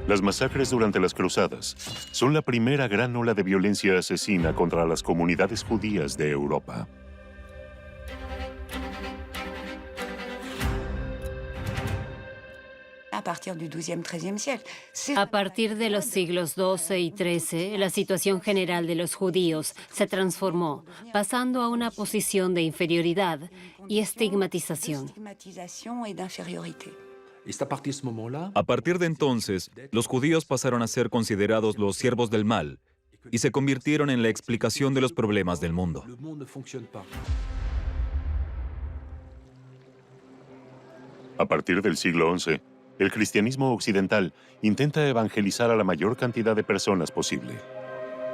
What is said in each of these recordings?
Las masacres durante las cruzadas son la primera gran ola de violencia asesina contra las comunidades judías de Europa. A partir de los siglos XII y XIII, la situación general de los judíos se transformó, pasando a una posición de inferioridad y estigmatización. A partir de entonces, los judíos pasaron a ser considerados los siervos del mal y se convirtieron en la explicación de los problemas del mundo. A partir del siglo XI, el cristianismo occidental intenta evangelizar a la mayor cantidad de personas posible.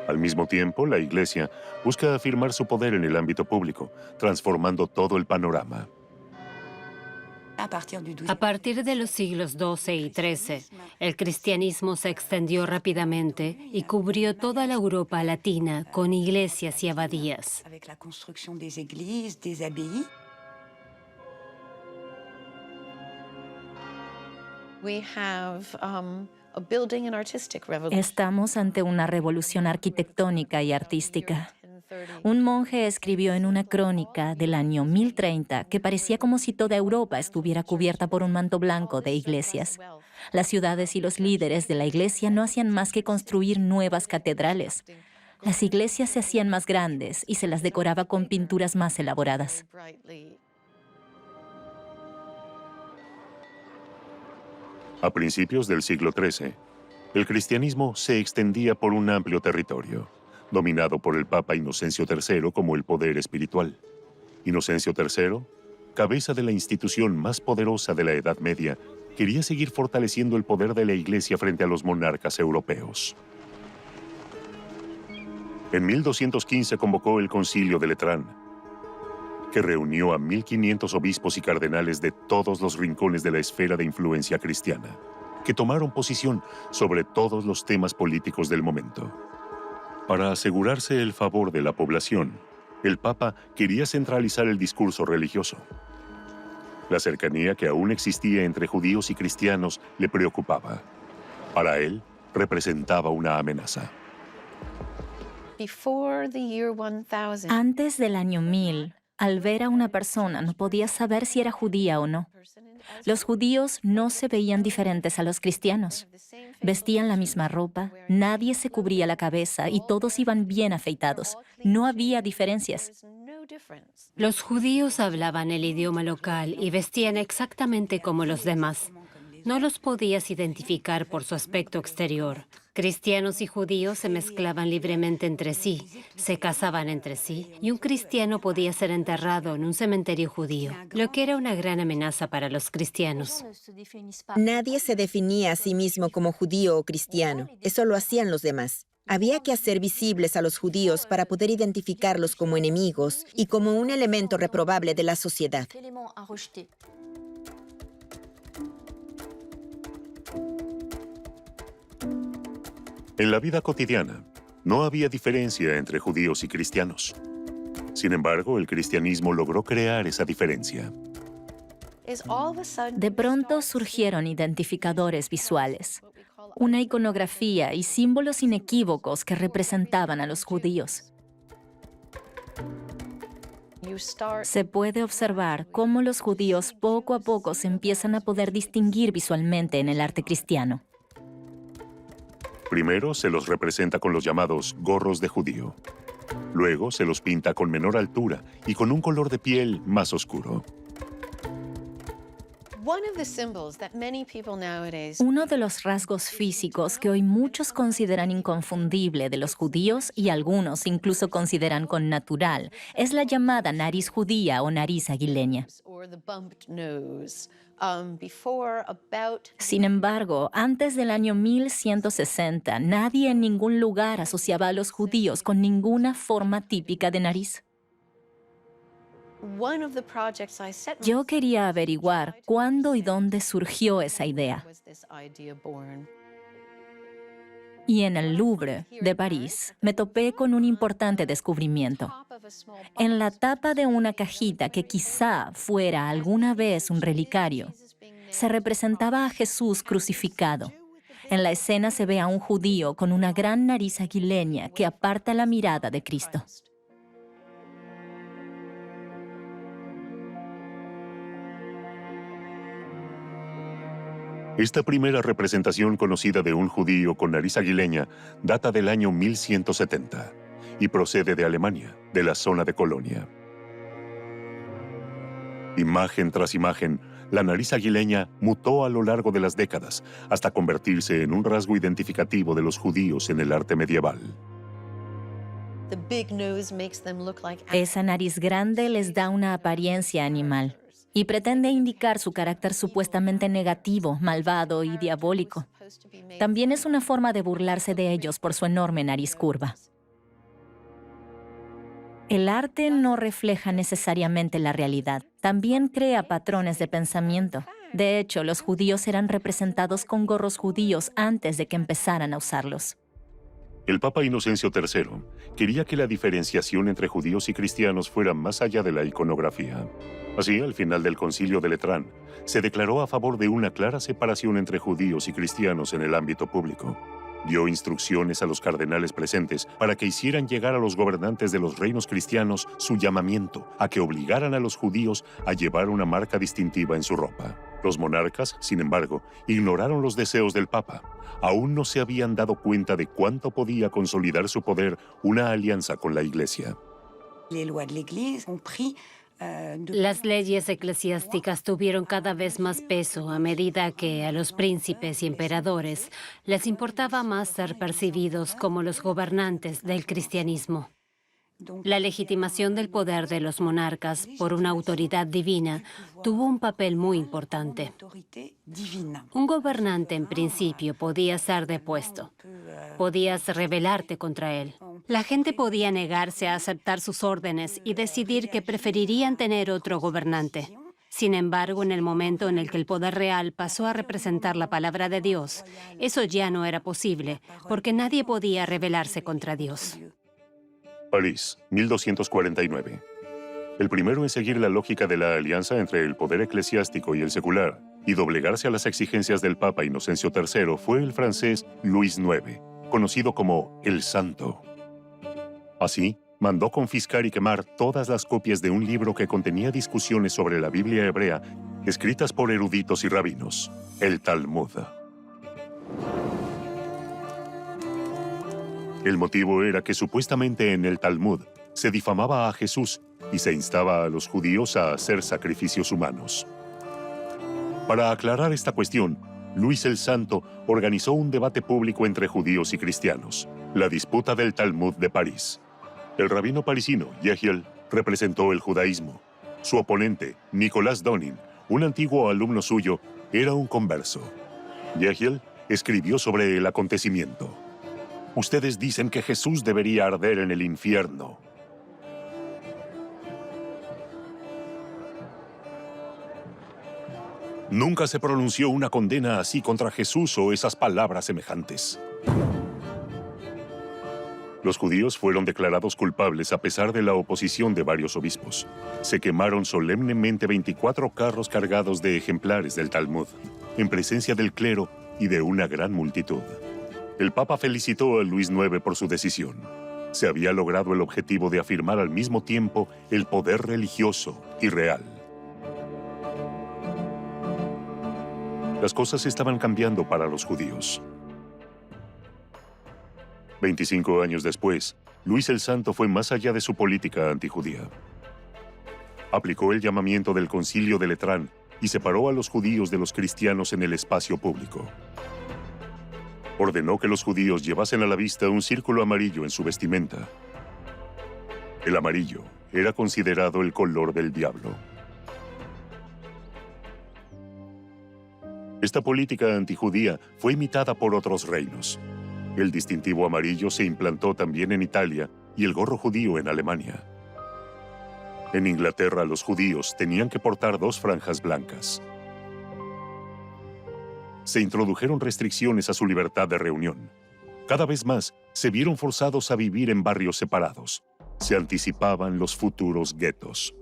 Al mismo tiempo, la Iglesia busca afirmar su poder en el ámbito público, transformando todo el panorama. A partir de los siglos XII y XIII, el cristianismo se extendió rápidamente y cubrió toda la Europa latina con iglesias y abadías. Estamos ante una revolución arquitectónica y artística. Un monje escribió en una crónica del año 1030 que parecía como si toda Europa estuviera cubierta por un manto blanco de iglesias. Las ciudades y los líderes de la iglesia no hacían más que construir nuevas catedrales. Las iglesias se hacían más grandes y se las decoraba con pinturas más elaboradas. A principios del siglo XIII, el cristianismo se extendía por un amplio territorio, dominado por el Papa Inocencio III como el poder espiritual. Inocencio III, cabeza de la institución más poderosa de la Edad Media, quería seguir fortaleciendo el poder de la Iglesia frente a los monarcas europeos. En 1215 convocó el Concilio de Letrán, que reunió a 1500 obispos y cardenales de todos los rincones de la esfera de influencia cristiana, que tomaron posición sobre todos los temas políticos del momento. Para asegurarse el favor de la población, el Papa quería centralizar el discurso religioso. La cercanía que aún existía entre judíos y cristianos le preocupaba. Para él, representaba una amenaza. Antes del año 1000, al ver a una persona no podías saber si era judía o no. Los judíos no se veían diferentes a los cristianos. Vestían la misma ropa, nadie se cubría la cabeza y todos iban bien afeitados. No había diferencias. Los judíos hablaban el idioma local y vestían exactamente como los demás. No los podías identificar por su aspecto exterior. Cristianos y judíos se mezclaban libremente entre sí, se casaban entre sí, y un cristiano podía ser enterrado en un cementerio judío, lo que era una gran amenaza para los cristianos. Nadie se definía a sí mismo como judío o cristiano, eso lo hacían los demás. Había que hacer visibles a los judíos para poder identificarlos como enemigos y como un elemento reprobable de la sociedad. En la vida cotidiana, no había diferencia entre judíos y cristianos. Sin embargo, el cristianismo logró crear esa diferencia. De pronto surgieron identificadores visuales, una iconografía y símbolos inequívocos que representaban a los judíos. Se puede observar cómo los judíos poco a poco se empiezan a poder distinguir visualmente en el arte cristiano. Primero se los representa con los llamados gorros de judío. Luego se los pinta con menor altura y con un color de piel más oscuro. Uno de los rasgos físicos que hoy muchos consideran inconfundible de los judíos y algunos incluso consideran connatural es la llamada nariz judía o nariz aguileña. Sin embargo, antes del año 1160, nadie en ningún lugar asociaba a los judíos con ninguna forma típica de nariz. Yo quería averiguar cuándo y dónde surgió esa idea. Y en el Louvre de París me topé con un importante descubrimiento. En la tapa de una cajita que quizá fuera alguna vez un relicario, se representaba a Jesús crucificado. En la escena se ve a un judío con una gran nariz aguileña que aparta la mirada de Cristo. Esta primera representación conocida de un judío con nariz aguileña data del año 1170 y procede de Alemania, de la zona de Colonia. Imagen tras imagen, la nariz aguileña mutó a lo largo de las décadas hasta convertirse en un rasgo identificativo de los judíos en el arte medieval. Esa nariz grande les da una apariencia animal y pretende indicar su carácter supuestamente negativo, malvado y diabólico. También es una forma de burlarse de ellos por su enorme nariz curva. El arte no refleja necesariamente la realidad, también crea patrones de pensamiento. De hecho, los judíos eran representados con gorros judíos antes de que empezaran a usarlos. El Papa Inocencio III quería que la diferenciación entre judíos y cristianos fuera más allá de la iconografía. Así, al final del Concilio de Letrán, se declaró a favor de una clara separación entre judíos y cristianos en el ámbito público. Dio instrucciones a los cardenales presentes para que hicieran llegar a los gobernantes de los reinos cristianos su llamamiento a que obligaran a los judíos a llevar una marca distintiva en su ropa. Los monarcas, sin embargo, ignoraron los deseos del Papa. Aún no se habían dado cuenta de cuánto podía consolidar su poder una alianza con la Iglesia. Las leyes eclesiásticas tuvieron cada vez más peso a medida que a los príncipes y emperadores les importaba más ser percibidos como los gobernantes del cristianismo. La legitimación del poder de los monarcas por una autoridad divina tuvo un papel muy importante. Un gobernante en principio podía ser depuesto. Podías rebelarte contra él. La gente podía negarse a aceptar sus órdenes y decidir que preferirían tener otro gobernante. Sin embargo, en el momento en el que el poder real pasó a representar la palabra de Dios, eso ya no era posible, porque nadie podía rebelarse contra Dios. París, 1249. El primero en seguir la lógica de la alianza entre el poder eclesiástico y el secular y doblegarse a las exigencias del Papa Inocencio III fue el francés Luis IX, conocido como el Santo. Así, mandó confiscar y quemar todas las copias de un libro que contenía discusiones sobre la Biblia hebrea escritas por eruditos y rabinos, el Talmud. El motivo era que supuestamente en el Talmud se difamaba a Jesús y se instaba a los judíos a hacer sacrificios humanos. Para aclarar esta cuestión, Luis el Santo organizó un debate público entre judíos y cristianos, la disputa del Talmud de París. El rabino parisino, Yehiel, representó el judaísmo. Su oponente, Nicolás Donin, un antiguo alumno suyo, era un converso. Yehiel escribió sobre el acontecimiento. Ustedes dicen que Jesús debería arder en el infierno. Nunca se pronunció una condena así contra Jesús o esas palabras semejantes. Los judíos fueron declarados culpables a pesar de la oposición de varios obispos. Se quemaron solemnemente 24 carros cargados de ejemplares del Talmud, en presencia del clero y de una gran multitud. El Papa felicitó a Luis IX por su decisión. Se había logrado el objetivo de afirmar al mismo tiempo el poder religioso y real. Las cosas estaban cambiando para los judíos. 25 años después, Luis el Santo fue más allá de su política antijudía. Aplicó el llamamiento del Concilio de Letrán y separó a los judíos de los cristianos en el espacio público. Ordenó que los judíos llevasen a la vista un círculo amarillo en su vestimenta. El amarillo era considerado el color del diablo. Esta política antijudía fue imitada por otros reinos. El distintivo amarillo se implantó también en Italia y el gorro judío en Alemania. En Inglaterra, los judíos tenían que portar 2 franjas blancas. Se introdujeron restricciones a su libertad de reunión. Cada vez más, se vieron forzados a vivir en barrios separados. Se anticipaban los futuros guetos.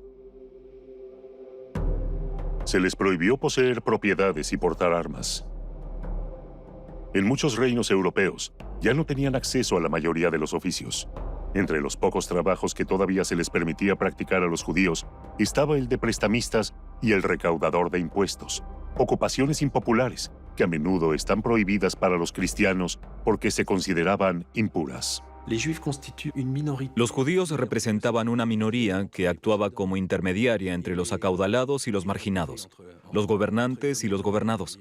Se les prohibió poseer propiedades y portar armas. En muchos reinos europeos ya no tenían acceso a la mayoría de los oficios. Entre los pocos trabajos que todavía se les permitía practicar a los judíos estaba el de prestamistas y el recaudador de impuestos, ocupaciones impopulares que a menudo están prohibidas para los cristianos porque se consideraban impuras. Los judíos representaban una minoría que actuaba como intermediaria entre los acaudalados y los marginados, los gobernantes y los gobernados.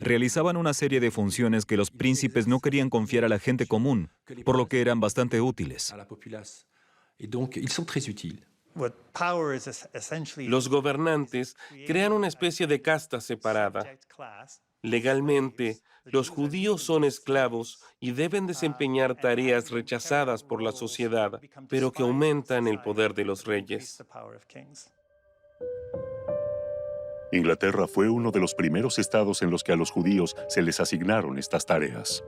Realizaban una serie de funciones que los príncipes no querían confiar a la gente común, por lo que eran bastante útiles. Los gobernantes crean una especie de casta separada. Legalmente, los judíos son esclavos y deben desempeñar tareas rechazadas por la sociedad, pero que aumentan el poder de los reyes. Inglaterra fue uno de los primeros estados en los que a los judíos se les asignaron estas tareas.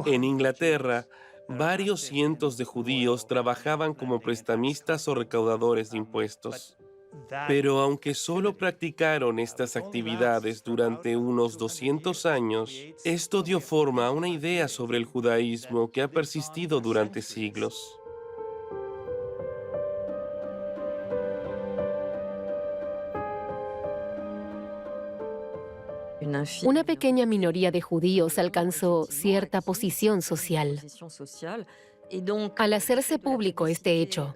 En Inglaterra, varios cientos de judíos trabajaban como prestamistas o recaudadores de impuestos. Pero aunque solo practicaron estas actividades durante unos 200 años, esto dio forma a una idea sobre el judaísmo que ha persistido durante siglos. Una pequeña minoría de judíos alcanzó cierta posición social. Al hacerse público este hecho,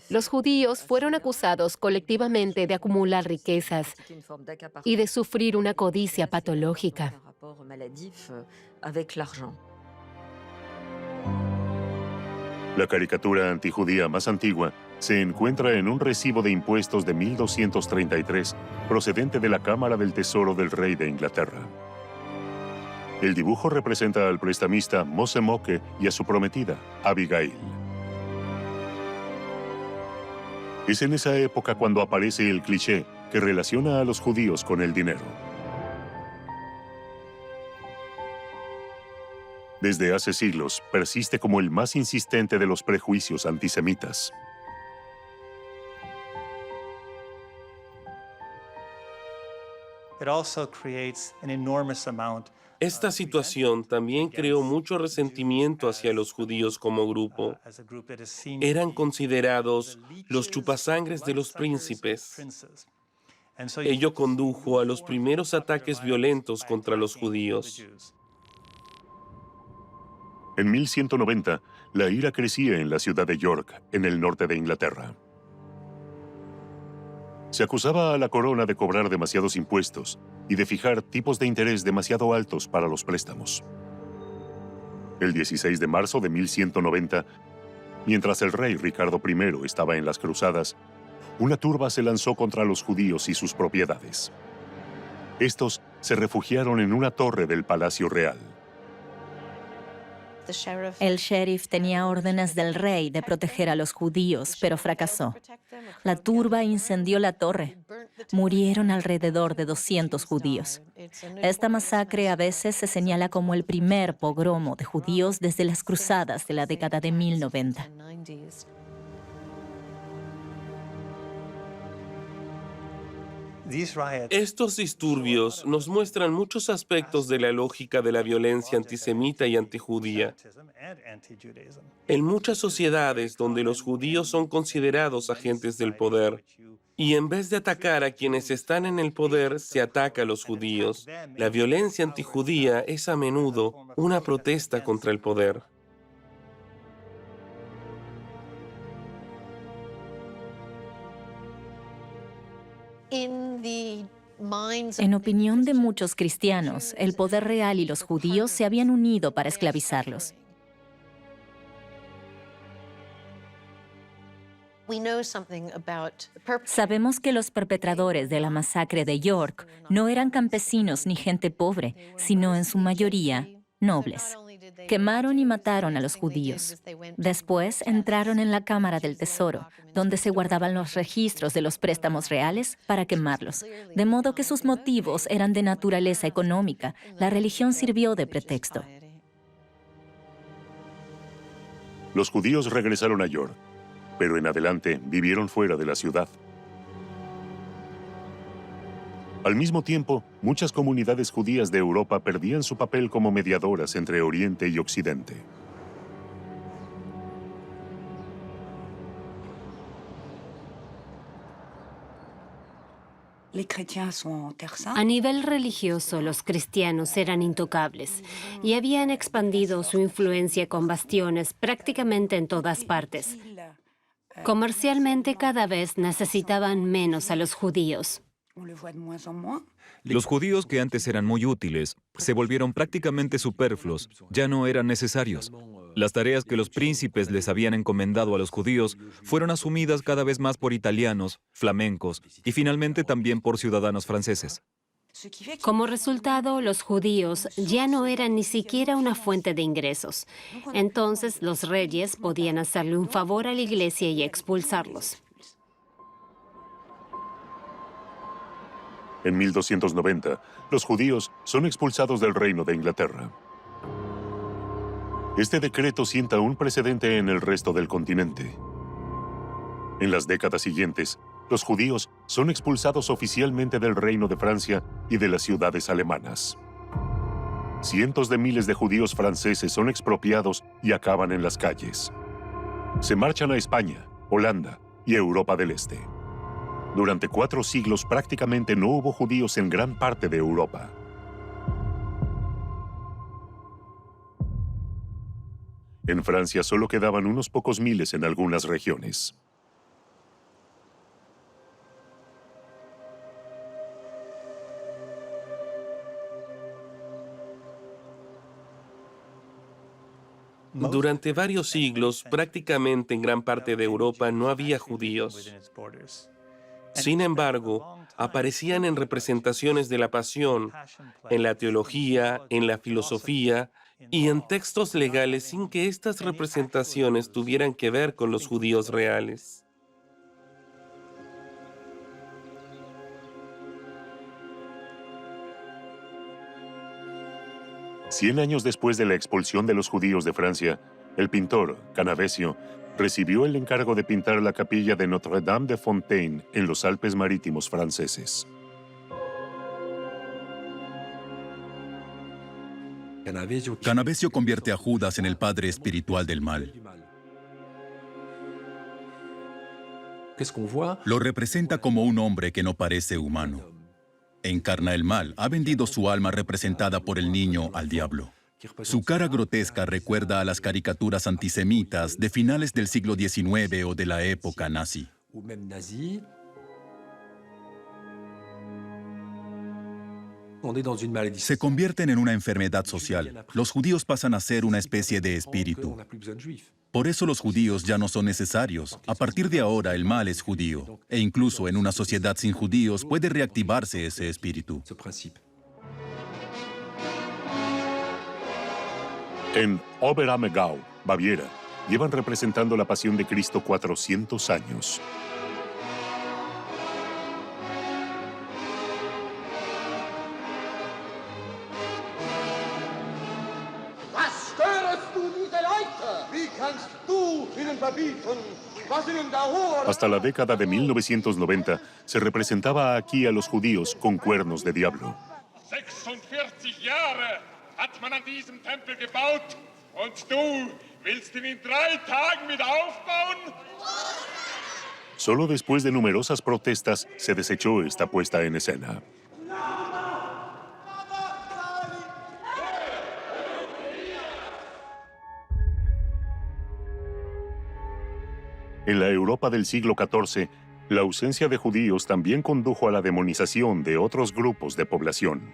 los judíos fueron acusados colectivamente de acumular riquezas y de sufrir una codicia patológica. La caricatura antijudía más antigua se encuentra en un recibo de impuestos de 1233, procedente de la Cámara del Tesoro del Rey de Inglaterra. El dibujo representa al prestamista Mose Moke y a su prometida, Abigail. Es en esa época cuando aparece el cliché que relaciona a los judíos con el dinero. Desde hace siglos, persiste como el más insistente de los prejuicios antisemitas. Esta situación también creó mucho resentimiento hacia los judíos como grupo. Eran considerados los chupasangres de los príncipes. Ello condujo a los primeros ataques violentos contra los judíos. En 1190, la ira crecía en la ciudad de York, en el norte de Inglaterra. Se acusaba a la corona de cobrar demasiados impuestos y de fijar tipos de interés demasiado altos para los préstamos. El 16 de marzo de 1190, mientras el rey Ricardo I estaba en las cruzadas, una turba se lanzó contra los judíos y sus propiedades. Estos se refugiaron en una torre del Palacio Real. El sheriff tenía órdenes del rey de proteger a los judíos, pero fracasó. La turba incendió la torre. Murieron alrededor de 200 judíos. Esta masacre a veces se señala como el primer pogromo de judíos desde las cruzadas de la década de 1090. Estos disturbios nos muestran muchos aspectos de la lógica de la violencia antisemita y antijudía. En muchas sociedades donde los judíos son considerados agentes del poder, y en vez de atacar a quienes están en el poder, se ataca a los judíos. La violencia antijudía es a menudo una protesta contra el poder. En opinión de muchos cristianos, el poder real y los judíos se habían unido para esclavizarlos. Sabemos que los perpetradores de la masacre de York no eran campesinos ni gente pobre, sino en su mayoría nobles. Quemaron y mataron a los judíos. Después entraron en la Cámara del Tesoro, donde se guardaban los registros de los préstamos reales para quemarlos. De modo que sus motivos eran de naturaleza económica. La religión sirvió de pretexto. Los judíos regresaron a York, pero en adelante vivieron fuera de la ciudad. Al mismo tiempo, muchas comunidades judías de Europa perdían su papel como mediadoras entre Oriente y Occidente. A nivel religioso, los cristianos eran intocables y habían expandido su influencia con bastiones prácticamente en todas partes. Comercialmente, cada vez necesitaban menos a los judíos. Los judíos, que antes eran muy útiles, se volvieron prácticamente superfluos, ya no eran necesarios. Las tareas que los príncipes les habían encomendado a los judíos fueron asumidas cada vez más por italianos, flamencos y finalmente también por ciudadanos franceses. Como resultado, los judíos ya no eran ni siquiera una fuente de ingresos. Entonces, los reyes podían hacerle un favor a la iglesia y expulsarlos. En 1290, los judíos son expulsados del Reino de Inglaterra. Este decreto sienta un precedente en el resto del continente. En las décadas siguientes, los judíos son expulsados oficialmente del Reino de Francia y de las ciudades alemanas. Cientos de miles de judíos franceses son expropiados y acaban en las calles. Se marchan a España, Holanda y Europa del Este. Durante 4 siglos prácticamente no hubo judíos en gran parte de Europa. En Francia solo quedaban unos pocos miles en algunas regiones. Durante varios siglos, prácticamente en gran parte de Europa no había judíos. Sin embargo, aparecían en representaciones de la pasión, en la teología, en la filosofía y en textos legales sin que estas representaciones tuvieran que ver con los judíos reales. Cien años después de la expulsión de los judíos de Francia, el pintor Canavesio recibió el encargo de pintar la capilla de Notre-Dame de Fontaine en los Alpes marítimos franceses. Canavesio convierte a Judas en el padre espiritual del mal. Lo representa como un hombre que no parece humano. Encarna el mal, ha vendido su alma representada por el niño al diablo. Su cara grotesca recuerda a las caricaturas antisemitas de finales del siglo XIX o de la época nazi. Se convierten en una enfermedad social. Los judíos pasan a ser una especie de espíritu. Por eso los judíos ya no son necesarios. A partir de ahora el mal es judío. E incluso en una sociedad sin judíos puede reactivarse ese espíritu. En Oberammergau, Baviera, llevan representando la pasión de Cristo 400 años. Hasta la década de 1990 se representaba aquí a los judíos con cuernos de diablo. 46 Jahre hat man an diesem Tempel gebaut und du willst ihn in 3 Tagen wieder aufbauen? Solo después de numerosas protestas se desechó esta puesta en escena. En la Europa del siglo XIV, la ausencia de judíos también condujo a la demonización de otros grupos de población.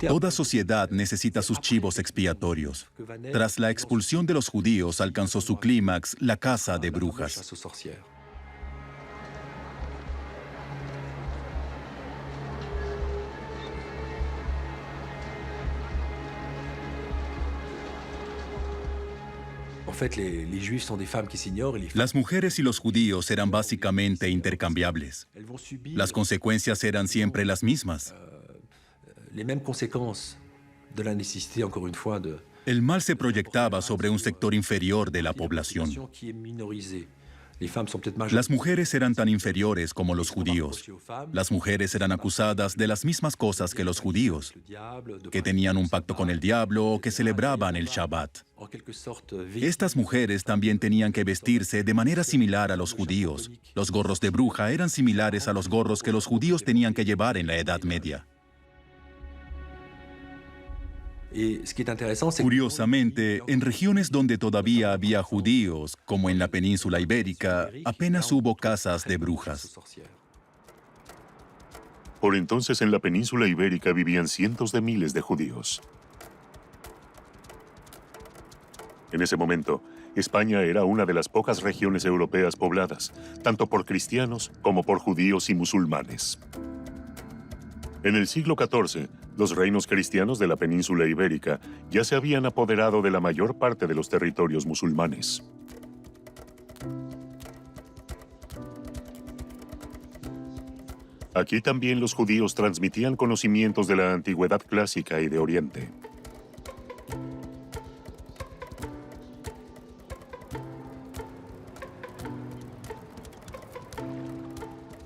Toda sociedad necesita sus chivos expiatorios. Tras la expulsión de los judíos alcanzó su clímax la caza de brujas. Las mujeres y los judíos eran básicamente intercambiables. Las consecuencias eran siempre las mismas. El mal se proyectaba sobre un sector inferior de la población. Las mujeres eran tan inferiores como los judíos. Las mujeres eran acusadas de las mismas cosas que los judíos, que tenían un pacto con el diablo o que celebraban el Shabbat. Estas mujeres también tenían que vestirse de manera similar a los judíos. Los gorros de bruja eran similares a los gorros que los judíos tenían que llevar en la Edad Media. Curiosamente, en regiones donde todavía había judíos, como en la península ibérica, apenas hubo casas de brujas. Por entonces en la península ibérica vivían cientos de miles de judíos. En ese momento, España era una de las pocas regiones europeas pobladas, tanto por cristianos como por judíos y musulmanes. En el siglo XIV, los reinos cristianos de la península ibérica ya se habían apoderado de la mayor parte de los territorios musulmanes. Aquí también los judíos transmitían conocimientos de la antigüedad clásica y de Oriente.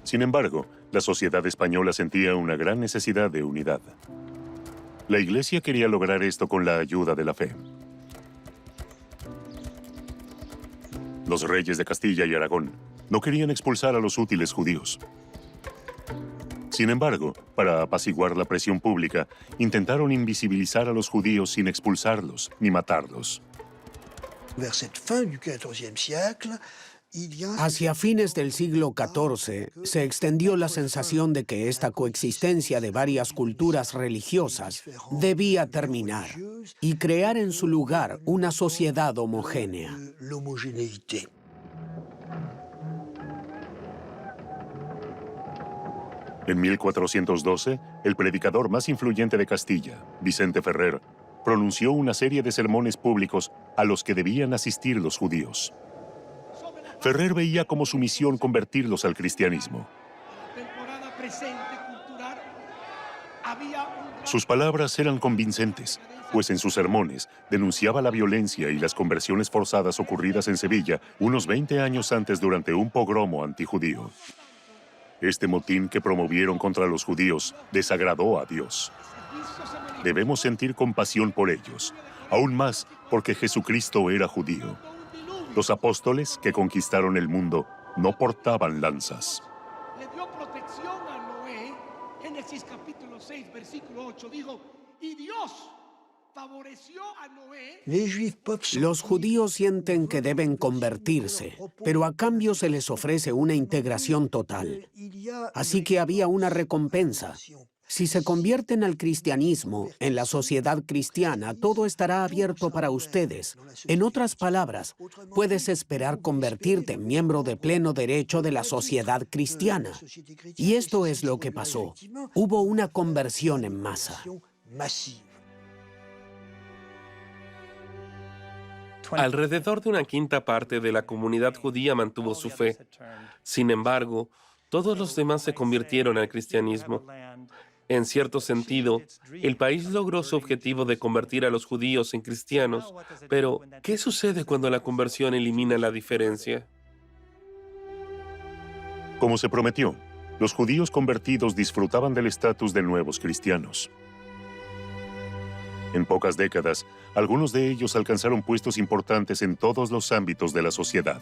Sin embargo, la sociedad española sentía una gran necesidad de unidad. La Iglesia quería lograr esto con la ayuda de la fe. Los reyes de Castilla y Aragón no querían expulsar a los útiles judíos. Sin embargo, para apaciguar la presión pública, intentaron invisibilizar a los judíos sin expulsarlos ni matarlos. Hacia fines del siglo XIV, se extendió la sensación de que esta coexistencia de varias culturas religiosas debía terminar y crear en su lugar una sociedad homogénea. En 1412, el predicador más influyente de Castilla, Vicente Ferrer, pronunció una serie de sermones públicos a los que debían asistir los judíos. Ferrer veía como su misión convertirlos al cristianismo. Sus palabras eran convincentes, pues en sus sermones denunciaba la violencia y las conversiones forzadas ocurridas en Sevilla unos 20 años antes durante un pogromo antijudío. Este motín que promovieron contra los judíos desagradó a Dios. Debemos sentir compasión por ellos, aún más porque Jesucristo era judío. Los apóstoles que conquistaron el mundo no portaban lanzas. Le dio protección a Noé. Génesis capítulo 6, versículo 8 dijo, y Dios favoreció a Noé. Los judíos sienten que deben convertirse, pero a cambio se les ofrece una integración total. Así que había una recompensa. Si se convierten al cristianismo, en la sociedad cristiana, todo estará abierto para ustedes. En otras palabras, puedes esperar convertirte en miembro de pleno derecho de la sociedad cristiana. Y esto es lo que pasó. Hubo una conversión en masa. Alrededor de una quinta parte de la comunidad judía mantuvo su fe. Sin embargo, todos los demás se convirtieron al cristianismo. En cierto sentido, el país logró su objetivo de convertir a los judíos en cristianos, pero ¿qué sucede cuando la conversión elimina la diferencia? Como se prometió, los judíos convertidos disfrutaban del estatus de nuevos cristianos. En pocas décadas, algunos de ellos alcanzaron puestos importantes en todos los ámbitos de la sociedad.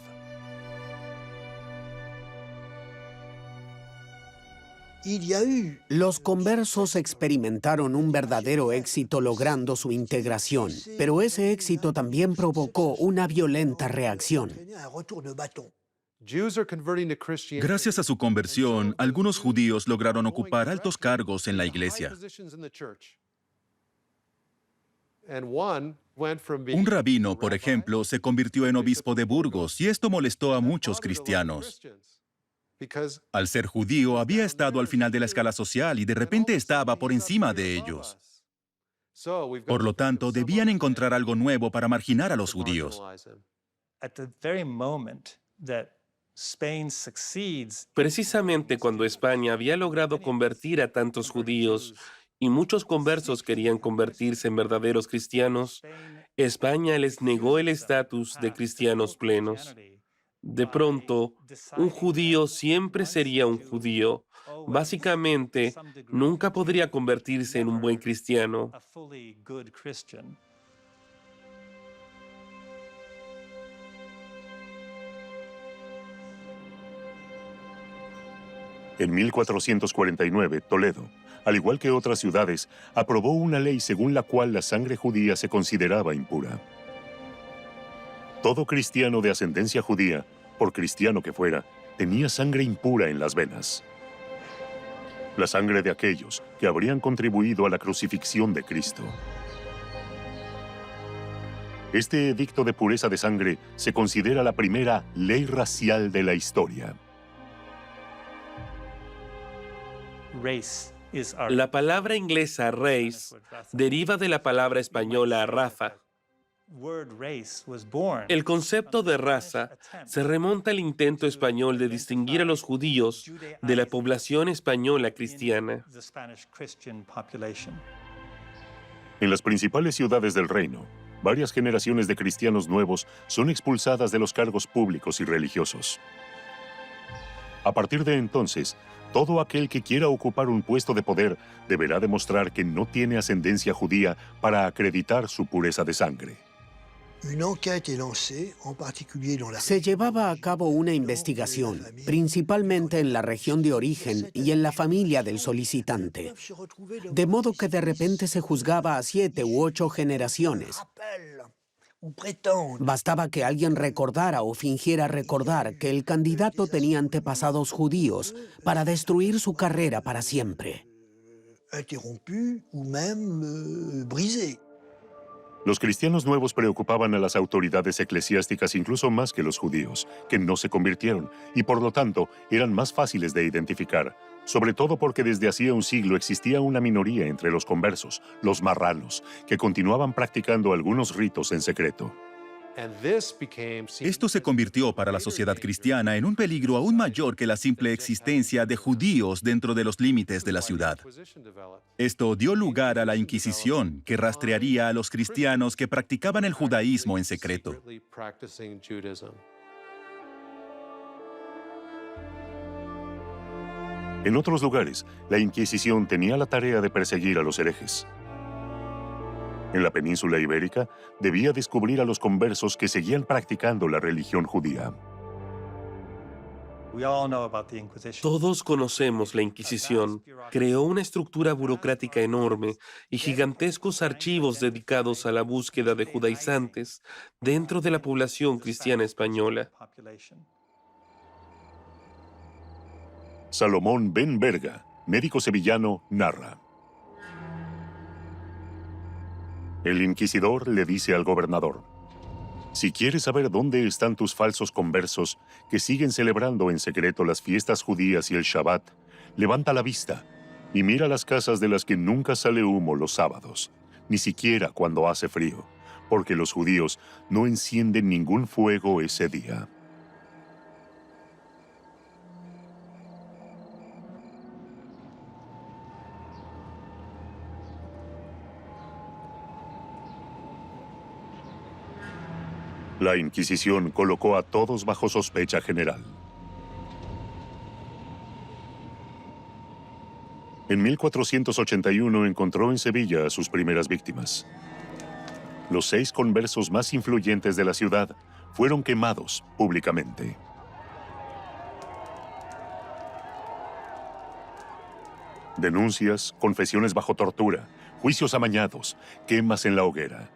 Los conversos experimentaron un verdadero éxito logrando su integración, pero ese éxito también provocó una violenta reacción. Gracias a su conversión, algunos judíos lograron ocupar altos cargos en la iglesia. Un rabino, por ejemplo, se convirtió en obispo de Burgos y esto molestó a muchos cristianos. Al ser judío, había estado al final de la escala social y de repente estaba por encima de ellos. Por lo tanto, debían encontrar algo nuevo para marginar a los judíos. Precisamente cuando España había logrado convertir a tantos judíos y muchos conversos querían convertirse en verdaderos cristianos, España les negó el estatus de cristianos plenos. De pronto, un judío siempre sería un judío. Básicamente, nunca podría convertirse en un buen cristiano. En 1449, Toledo, al igual que otras ciudades, aprobó una ley según la cual la sangre judía se consideraba impura. Todo cristiano de ascendencia judía, por cristiano que fuera, tenía sangre impura en las venas. La sangre de aquellos que habrían contribuido a la crucifixión de Cristo. Este edicto de pureza de sangre se considera la primera ley racial de la historia. La palabra inglesa race deriva de la palabra española raza. El concepto de raza se remonta al intento español de distinguir a los judíos de la población española cristiana. En las principales ciudades del reino, varias generaciones de cristianos nuevos son expulsadas de los cargos públicos y religiosos. A partir de entonces, todo aquel que quiera ocupar un puesto de poder deberá demostrar que no tiene ascendencia judía para acreditar su pureza de sangre. Se llevaba a cabo una investigación, principalmente en la región de origen y en la familia del solicitante, de modo que de repente se juzgaba a 7 u 8 generaciones. Bastaba que alguien recordara o fingiera recordar que el candidato tenía antepasados judíos para destruir su carrera para siempre. Los cristianos nuevos preocupaban a las autoridades eclesiásticas incluso más que los judíos, que no se convirtieron y por lo tanto eran más fáciles de identificar, sobre todo porque desde hacía un siglo existía una minoría entre los conversos, los marranos, que continuaban practicando algunos ritos en secreto. Esto se convirtió para la sociedad cristiana en un peligro aún mayor que la simple existencia de judíos dentro de los límites de la ciudad. Esto dio lugar a la Inquisición, que rastrearía a los cristianos que practicaban el judaísmo en secreto. En otros lugares, la Inquisición tenía la tarea de perseguir a los herejes. En la península ibérica, debía descubrir a los conversos que seguían practicando la religión judía. Todos conocemos la Inquisición. Creó una estructura burocrática enorme y gigantescos archivos dedicados a la búsqueda de judaizantes dentro de la población cristiana española. Salomón ben Verga, médico sevillano, narra. El inquisidor le dice al gobernador: si quieres saber dónde están tus falsos conversos que siguen celebrando en secreto las fiestas judías y el Shabbat, levanta la vista y mira las casas de las que nunca sale humo los sábados, ni siquiera cuando hace frío, porque los judíos no encienden ningún fuego ese día. La Inquisición colocó a todos bajo sospecha general. En 1481 encontró en Sevilla a sus primeras víctimas. Los 6 conversos más influyentes de la ciudad fueron quemados públicamente. Denuncias, confesiones bajo tortura, juicios amañados, quemas en la hoguera.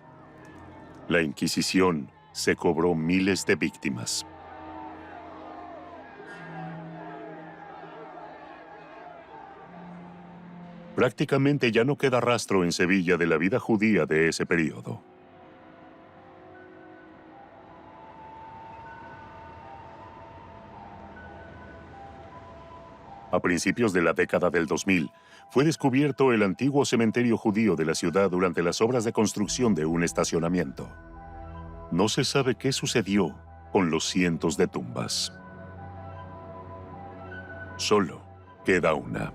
La Inquisición se cobró miles de víctimas. Prácticamente ya no queda rastro en Sevilla de la vida judía de ese periodo. A principios de la década del 2000, fue descubierto el antiguo cementerio judío de la ciudad durante las obras de construcción de un estacionamiento. No se sabe qué sucedió con los cientos de tumbas. Solo queda una.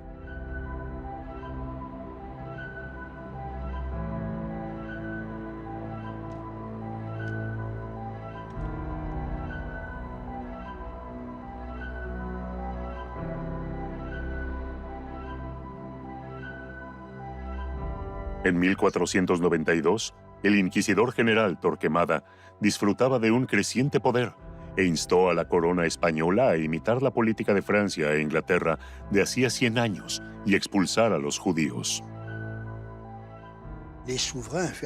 En 1492, el inquisidor general Torquemada disfrutaba de un creciente poder e instó a la corona española a imitar la política de Francia e Inglaterra de hacía 100 años y expulsar a los judíos.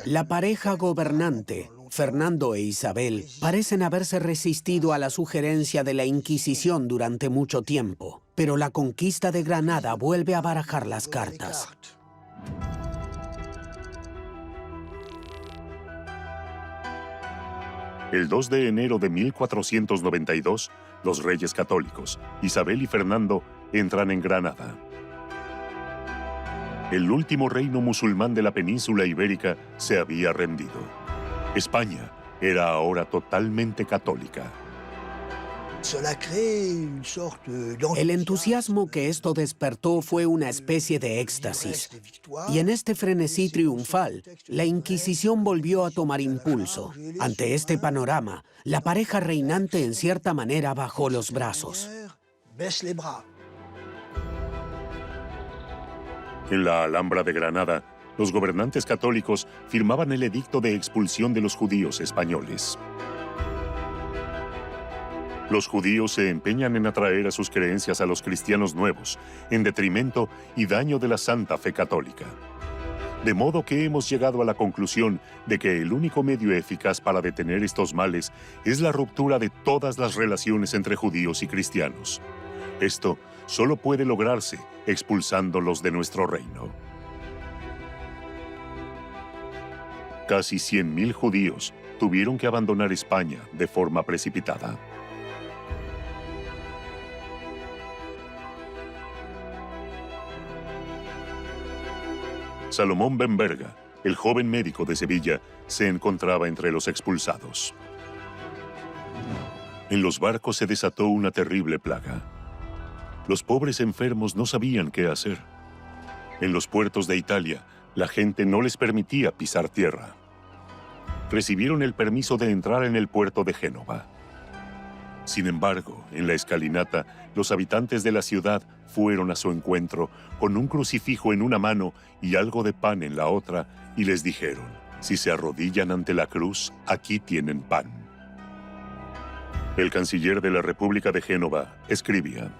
La pareja gobernante, Fernando e Isabel, parecen haberse resistido a la sugerencia de la Inquisición durante mucho tiempo, pero la conquista de Granada vuelve a barajar las cartas. El 2 de enero de 1492, los reyes católicos, Isabel y Fernando, entran en Granada. El último reino musulmán de la península ibérica se había rendido. España era ahora totalmente católica. El entusiasmo que esto despertó fue una especie de éxtasis. Y en este frenesí triunfal, la Inquisición volvió a tomar impulso. Ante este panorama, la pareja reinante en cierta manera bajó los brazos. En la Alhambra de Granada, los gobernantes católicos firmaban el edicto de expulsión de los judíos españoles. Los judíos se empeñan en atraer a sus creencias a los cristianos nuevos, en detrimento y daño de la santa fe católica. De modo que hemos llegado a la conclusión de que el único medio eficaz para detener estos males es la ruptura de todas las relaciones entre judíos y cristianos. Esto solo puede lograrse expulsándolos de nuestro reino. Casi 100.000 judíos tuvieron que abandonar España de forma precipitada. Salomón ben Verga, el joven médico de Sevilla, se encontraba entre los expulsados. En los barcos se desató una terrible plaga. Los pobres enfermos no sabían qué hacer. En los puertos de Italia, la gente no les permitía pisar tierra. Recibieron el permiso de entrar en el puerto de Génova. Sin embargo, en la escalinata, los habitantes de la ciudad fueron a su encuentro con un crucifijo en una mano y algo de pan en la otra, y les dijeron: si se arrodillan ante la cruz, aquí tienen pan. El canciller de la República de Génova escribía: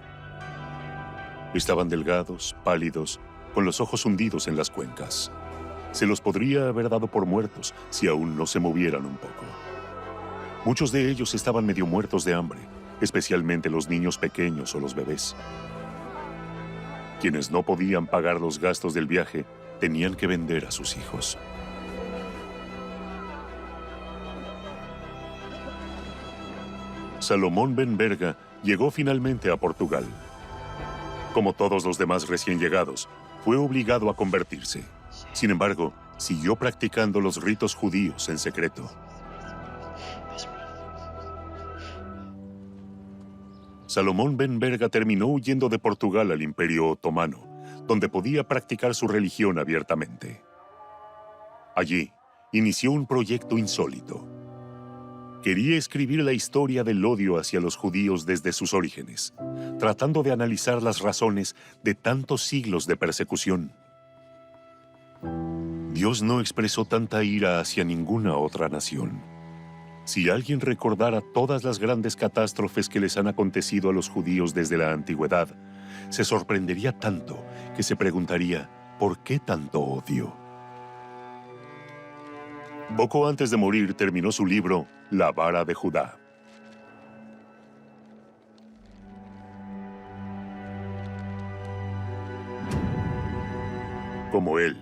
estaban delgados, pálidos, con los ojos hundidos en las cuencas. Se los podría haber dado por muertos si aún no se movieran un poco. Muchos de ellos estaban medio muertos de hambre, especialmente los niños pequeños o los bebés. Quienes no podían pagar los gastos del viaje tenían que vender a sus hijos. Salomón ben Verga llegó finalmente a Portugal. Como todos los demás recién llegados, fue obligado a convertirse. Sin embargo, siguió practicando los ritos judíos en secreto. Salomón ben Verga terminó huyendo de Portugal al Imperio Otomano, donde podía practicar su religión abiertamente. Allí, inició un proyecto insólito. Quería escribir la historia del odio hacia los judíos desde sus orígenes, tratando de analizar las razones de tantos siglos de persecución. Dios no expresó tanta ira hacia ninguna otra nación. Si alguien recordara todas las grandes catástrofes que les han acontecido a los judíos desde la antigüedad, se sorprendería tanto que se preguntaría: ¿por qué tanto odio? Poco antes de morir terminó su libro La vara de Judá. Como él,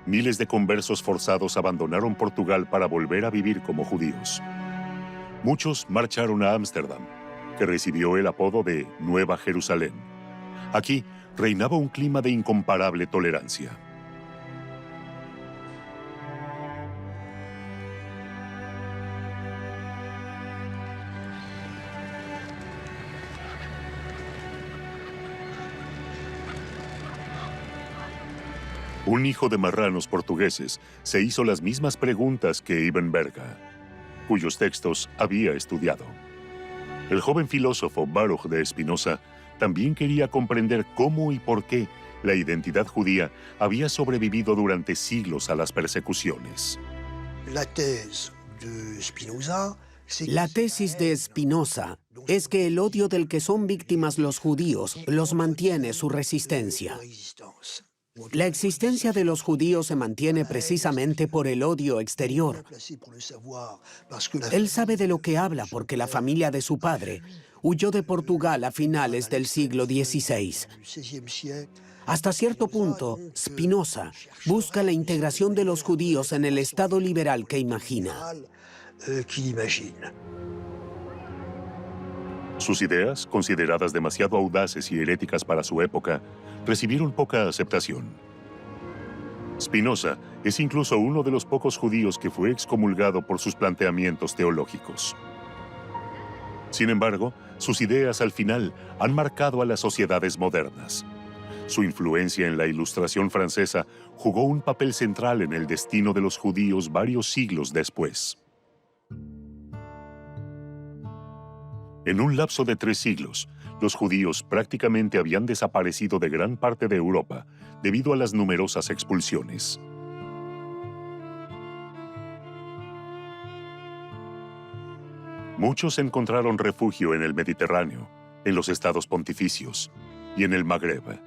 miles de conversos forzados abandonaron Portugal para volver a vivir como judíos. Muchos marcharon a Ámsterdam, que recibió el apodo de Nueva Jerusalén. Aquí reinaba un clima de incomparable tolerancia. Un hijo de marranos portugueses se hizo las mismas preguntas que Ibn Verga, cuyos textos había estudiado. El joven filósofo Baruch de Spinoza también quería comprender cómo y por qué La identidad judía había sobrevivido durante siglos a las persecuciones. La tesis de Spinoza es que el odio del que son víctimas los judíos los mantiene su resistencia. La existencia de los judíos se mantiene precisamente por el odio exterior. Él sabe de lo que habla porque la familia de su padre huyó de Portugal a finales del siglo XVI. Hasta cierto punto, Spinoza busca la integración de los judíos en el Estado liberal que imagina. Sus ideas, consideradas demasiado audaces y heréticas para su época, recibieron poca aceptación. Spinoza es incluso uno de los pocos judíos que fue excomulgado por sus planteamientos teológicos. Sin embargo, sus ideas al final han marcado a las sociedades modernas. Su influencia en la Ilustración francesa jugó un papel central en el destino de los judíos varios siglos después. En un lapso de 3 siglos, los judíos prácticamente habían desaparecido de gran parte de Europa debido a las numerosas expulsiones. Muchos encontraron refugio en el Mediterráneo, en los estados pontificios y en el Magreb,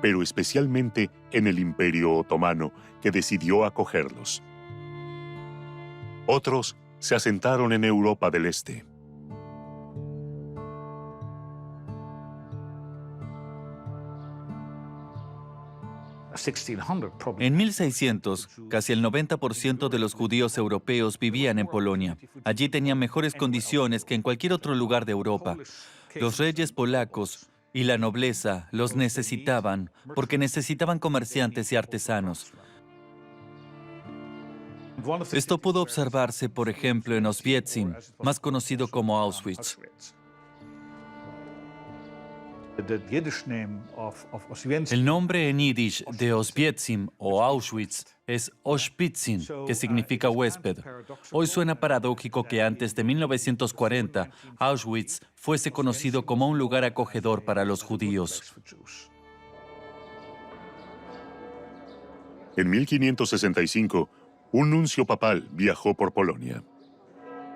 pero especialmente en el Imperio Otomano, que decidió acogerlos. Otros se asentaron en Europa del Este. En 1600, casi el 90% de los judíos europeos vivían en Polonia. Allí tenían mejores condiciones que en cualquier otro lugar de Europa. Los reyes polacos y la nobleza los necesitaban porque necesitaban comerciantes y artesanos. Esto pudo observarse, por ejemplo, en Oswiecim, más conocido como Auschwitz. El nombre en yiddish de Oswiecim o Auschwitz es Oshpitzin, que significa huésped. Hoy suena paradójico que antes de 1940 Auschwitz fuese conocido como un lugar acogedor para los judíos. En 1565, un nuncio papal viajó por Polonia.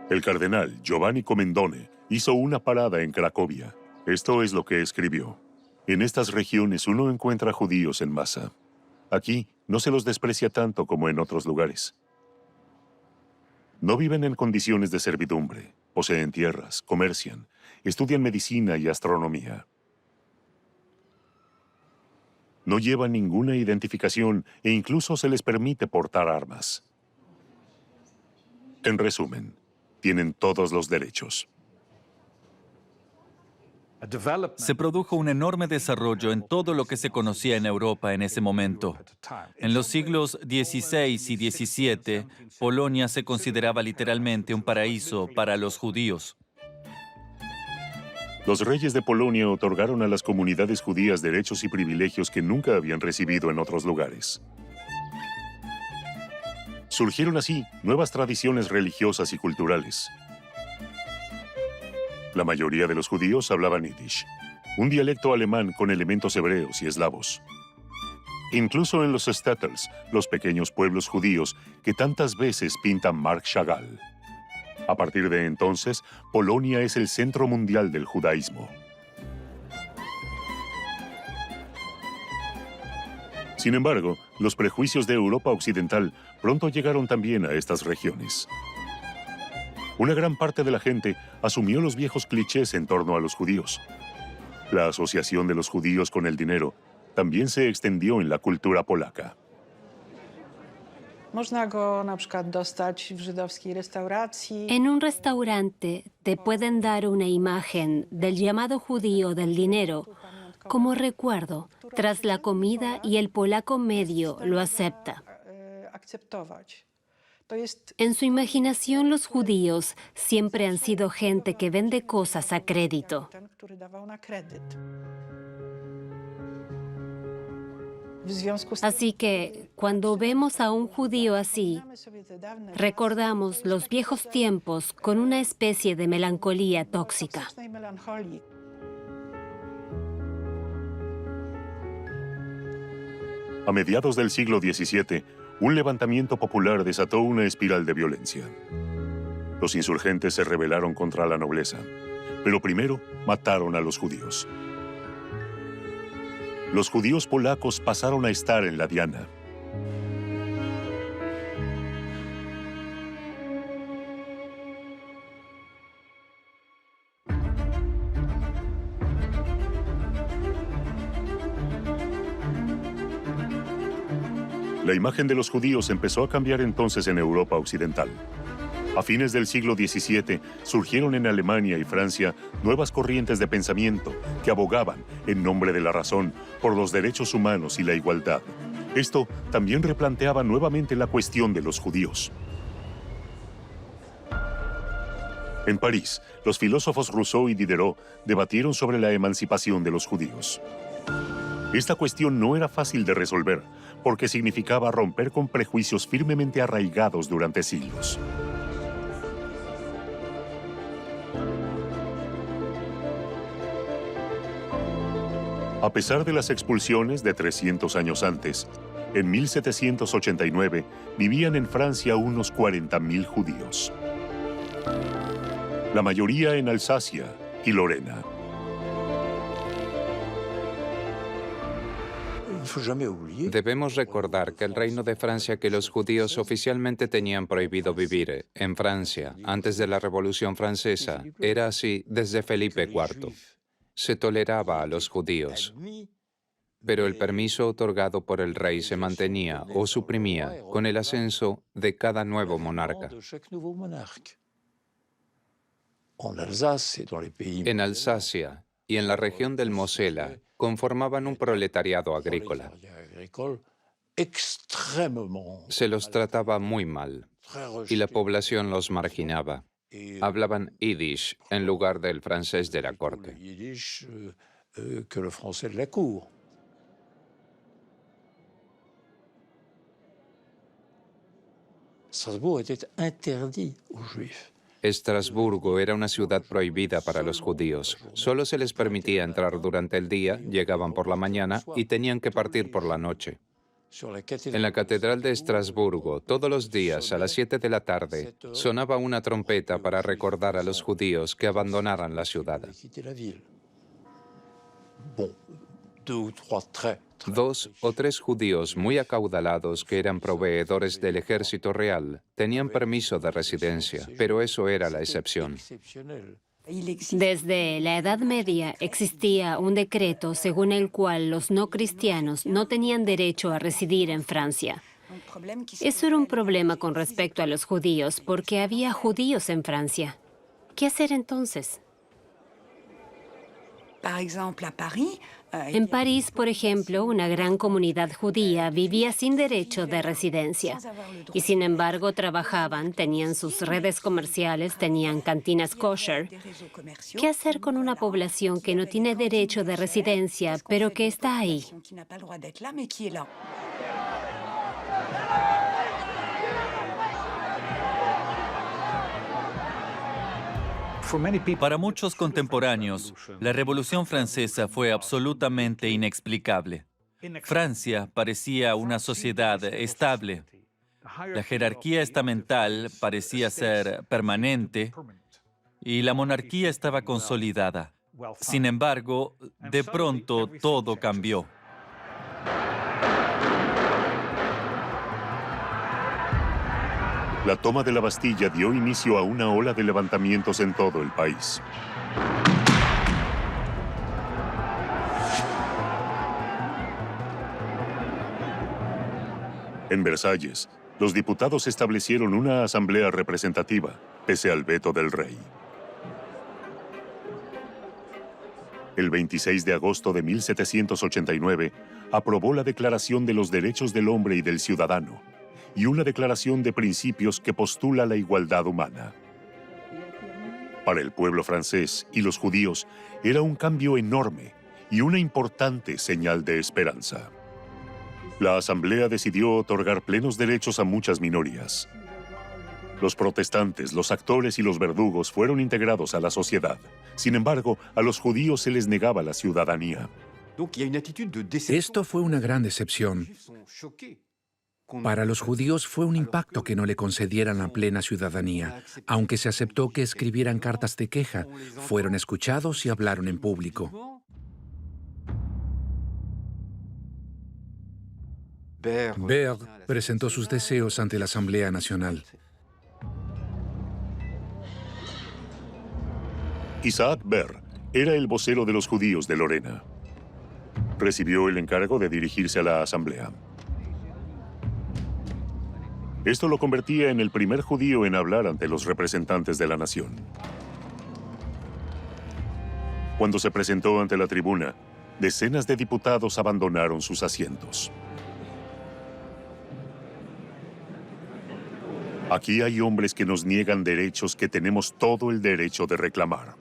El cardenal Giovanni Comendone hizo una parada en Cracovia. Esto es lo que escribió. En estas regiones uno encuentra judíos en masa. Aquí no se los desprecia tanto como en otros lugares. No viven en condiciones de servidumbre, poseen tierras, comercian, estudian medicina y astronomía. No llevan ninguna identificación e incluso se les permite portar armas. En resumen, tienen todos los derechos. Se produjo un enorme desarrollo en todo lo que se conocía en Europa en ese momento. En los siglos XVI y XVII, Polonia se consideraba literalmente un paraíso para los judíos. Los reyes de Polonia otorgaron a las comunidades judías derechos y privilegios que nunca habían recibido en otros lugares. Surgieron así nuevas tradiciones religiosas y culturales. La mayoría de los judíos hablaban yiddish, un dialecto alemán con elementos hebreos y eslavos. Incluso en los shtetls, los pequeños pueblos judíos que tantas veces pinta Marc Chagall. A partir de entonces, Polonia es el centro mundial del judaísmo. Sin embargo, los prejuicios de Europa Occidental pronto llegaron también a estas regiones. Una gran parte de la gente asumió los viejos clichés en torno a los judíos. La asociación de los judíos con el dinero también se extendió en la cultura polaca. En un restaurante te pueden dar una imagen del llamado judío del dinero como recuerdo tras la comida y el polaco medio lo acepta. En su imaginación, los judíos siempre han sido gente que vende cosas a crédito. Así que, cuando vemos a un judío así, recordamos los viejos tiempos con una especie de melancolía tóxica. A mediados del siglo XVII, un levantamiento popular desató una espiral de violencia. Los insurgentes se rebelaron contra la nobleza, pero primero mataron a los judíos. Los judíos polacos pasaron a estar en la diana. La imagen de los judíos empezó a cambiar entonces en Europa occidental. A fines del siglo XVII surgieron en Alemania y Francia nuevas corrientes de pensamiento que abogaban, en nombre de la razón, por los derechos humanos y la igualdad. Esto también replanteaba nuevamente la cuestión de los judíos. En París, los filósofos Rousseau y Diderot debatieron sobre la emancipación de los judíos. Esta cuestión no era fácil de resolver, porque significaba romper con prejuicios firmemente arraigados durante siglos. A pesar de las expulsiones de 300 años antes, en 1789 vivían en Francia unos 40.000 judíos. La mayoría en Alsacia y Lorena. Debemos recordar que el Reino de Francia, que los judíos oficialmente tenían prohibido vivir en Francia antes de la Revolución Francesa, era así desde Felipe IV. Se toleraba a los judíos, pero el permiso otorgado por el rey se mantenía o suprimía con el ascenso de cada nuevo monarca. En Alsacia y en la región del Mosela conformaban un proletariado agrícola. Se los trataba muy mal y la población los marginaba. Hablaban yiddish en lugar del francés de la corte. Estrasburgo era una ciudad prohibida para los judíos. Solo se les permitía entrar durante el día, llegaban por la mañana y tenían que partir por la noche. En la Catedral de Estrasburgo, todos los días a las 7 de la tarde, sonaba una trompeta para recordar a los judíos que abandonaran la ciudad. 2 o 3 judíos muy acaudalados que eran proveedores del ejército real tenían permiso de residencia, pero eso era la excepción. Desde la Edad Media existía un decreto según el cual los no cristianos no tenían derecho a residir en Francia. Eso era un problema con respecto a los judíos, porque había judíos en Francia. ¿Qué hacer entonces? En París, por ejemplo, una gran comunidad judía vivía sin derecho de residencia y sin embargo trabajaban, tenían sus redes comerciales, tenían cantinas kosher. ¿Qué hacer con una población que no tiene derecho de residencia, pero que está ahí? Para muchos contemporáneos, la Revolución Francesa fue absolutamente inexplicable. Francia parecía una sociedad estable. La jerarquía estamental parecía ser permanente y la monarquía estaba consolidada. Sin embargo, de pronto todo cambió. La toma de la Bastilla dio inicio a una ola de levantamientos en todo el país. En Versalles, los diputados establecieron una asamblea representativa, pese al veto del rey. El 26 de agosto de 1789, aprobó la Declaración de los Derechos del Hombre y del Ciudadano, y una declaración de principios que postula la igualdad humana. Para el pueblo francés y los judíos era un cambio enorme y una importante señal de esperanza. La Asamblea decidió otorgar plenos derechos a muchas minorías. Los protestantes, los actores y los verdugos fueron integrados a la sociedad. Sin embargo, a los judíos se les negaba la ciudadanía. Esto fue una gran decepción. Para los judíos fue un impacto que no le concedieran la plena ciudadanía. Aunque se aceptó que escribieran cartas de queja, fueron escuchados y hablaron en público. Berg presentó sus deseos ante la Asamblea Nacional. Isaac Berg era el vocero de los judíos de Lorena. Recibió el encargo de dirigirse a la Asamblea. Esto lo convertía en el primer judío en hablar ante los representantes de la nación. Cuando se presentó ante la tribuna, decenas de diputados abandonaron sus asientos. Aquí hay hombres que nos niegan derechos que tenemos todo el derecho de reclamar.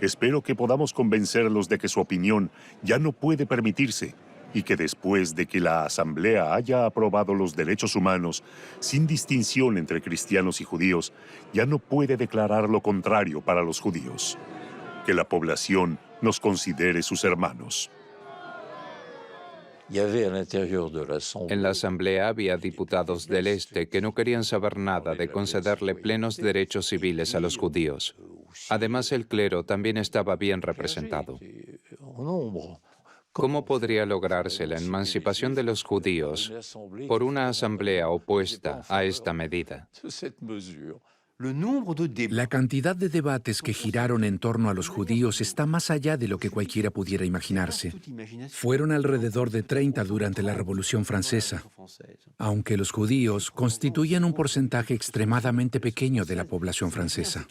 Espero que podamos convencerlos de que su opinión ya no puede permitirse y que después de que la Asamblea haya aprobado los derechos humanos, sin distinción entre cristianos y judíos, ya no puede declarar lo contrario para los judíos. Que la población nos considere sus hermanos. En la Asamblea había diputados del Este que no querían saber nada de concederle plenos derechos civiles a los judíos. Además, el clero también estaba bien representado. ¿Cómo podría lograrse la emancipación de los judíos por una asamblea opuesta a esta medida? La cantidad de debates que giraron en torno a los judíos está más allá de lo que cualquiera pudiera imaginarse. Fueron alrededor de 30 durante la Revolución Francesa. Aunque los judíos constituían un porcentaje extremadamente pequeño de la población francesa.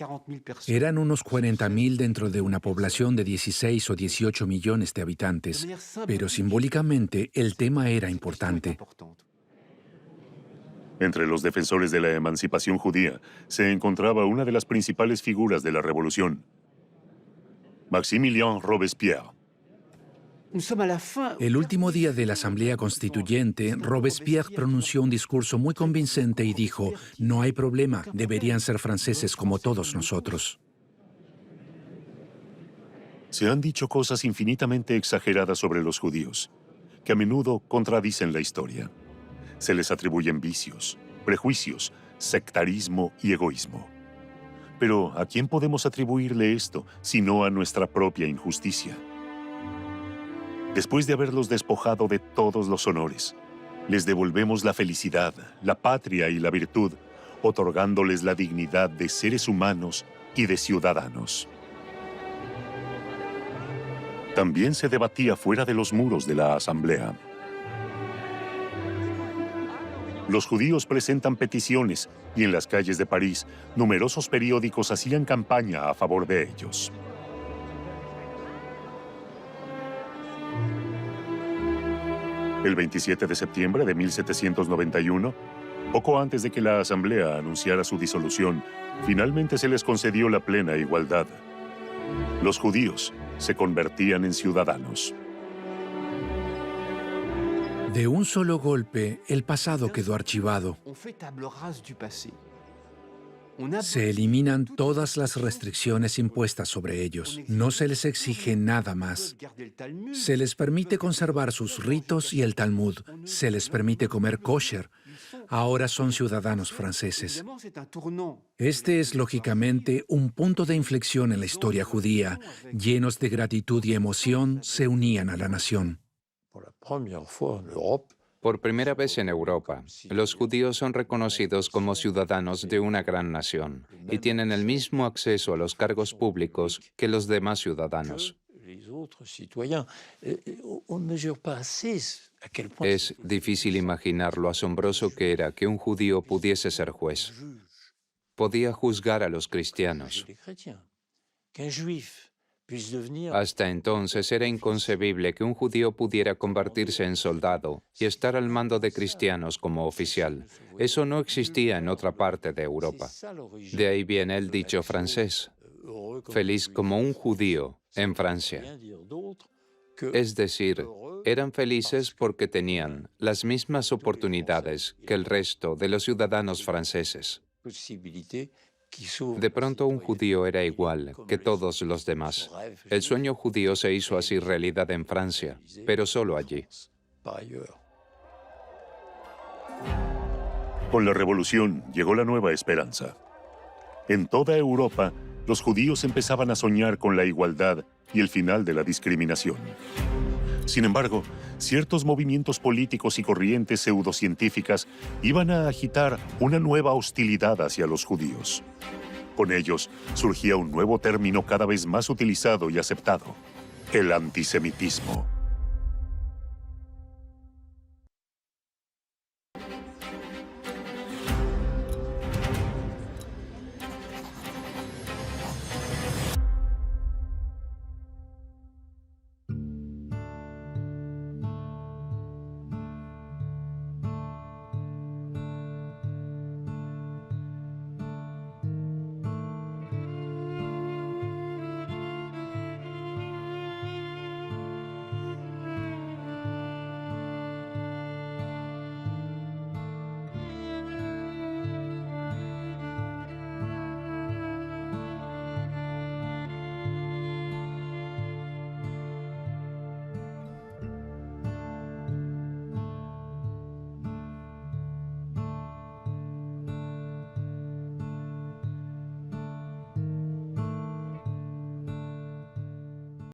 Eran unos 40.000 dentro de una población de 16 o 18 millones de habitantes, pero simbólicamente el tema era importante. Entre los defensores de la emancipación judía se encontraba una de las principales figuras de la revolución, Maximilien Robespierre. El último día de la Asamblea Constituyente, Robespierre pronunció un discurso muy convincente y dijo: "No hay problema, deberían ser franceses como todos nosotros". Se han dicho cosas infinitamente exageradas sobre los judíos, que a menudo contradicen la historia. Se les atribuyen vicios, prejuicios, sectarismo y egoísmo. Pero ¿a quién podemos atribuirle esto, sino a nuestra propia injusticia? Después de haberlos despojado de todos los honores, les devolvemos la felicidad, la patria y la virtud, otorgándoles la dignidad de seres humanos y de ciudadanos. También se debatía fuera de los muros de la Asamblea. Los judíos presentan peticiones y en las calles de París, numerosos periódicos hacían campaña a favor de ellos. El 27 de septiembre de 1791, poco antes de que la Asamblea anunciara su disolución, finalmente se les concedió la plena igualdad. Los judíos se convertían en ciudadanos. De un solo golpe, el pasado quedó archivado. Se eliminan todas las restricciones impuestas sobre ellos. No se les exige nada más. Se les permite conservar sus ritos y el Talmud. Se les permite comer kosher. Ahora son ciudadanos franceses. Este es, lógicamente, un punto de inflexión en la historia judía. Llenos de gratitud y emoción, se unían a la nación. Por primera vez en Europa, los judíos son reconocidos como ciudadanos de una gran nación y tienen el mismo acceso a los cargos públicos que los demás ciudadanos. Es difícil imaginar lo asombroso que era que un judío pudiese ser juez. Podía juzgar a los cristianos. Hasta entonces era inconcebible que un judío pudiera convertirse en soldado y estar al mando de cristianos como oficial. Eso no existía en otra parte de Europa. De ahí viene el dicho francés: feliz como un judío en Francia. Es decir, eran felices porque tenían las mismas oportunidades que el resto de los ciudadanos franceses. De pronto un judío era igual que todos los demás. El sueño judío se hizo así realidad en Francia, pero solo allí. Con la revolución llegó la nueva esperanza. En toda Europa, los judíos empezaban a soñar con la igualdad y el final de la discriminación. Sin embargo, ciertos movimientos políticos y corrientes pseudocientíficas iban a agitar una nueva hostilidad hacia los judíos. Con ellos surgía un nuevo término cada vez más utilizado y aceptado: el antisemitismo.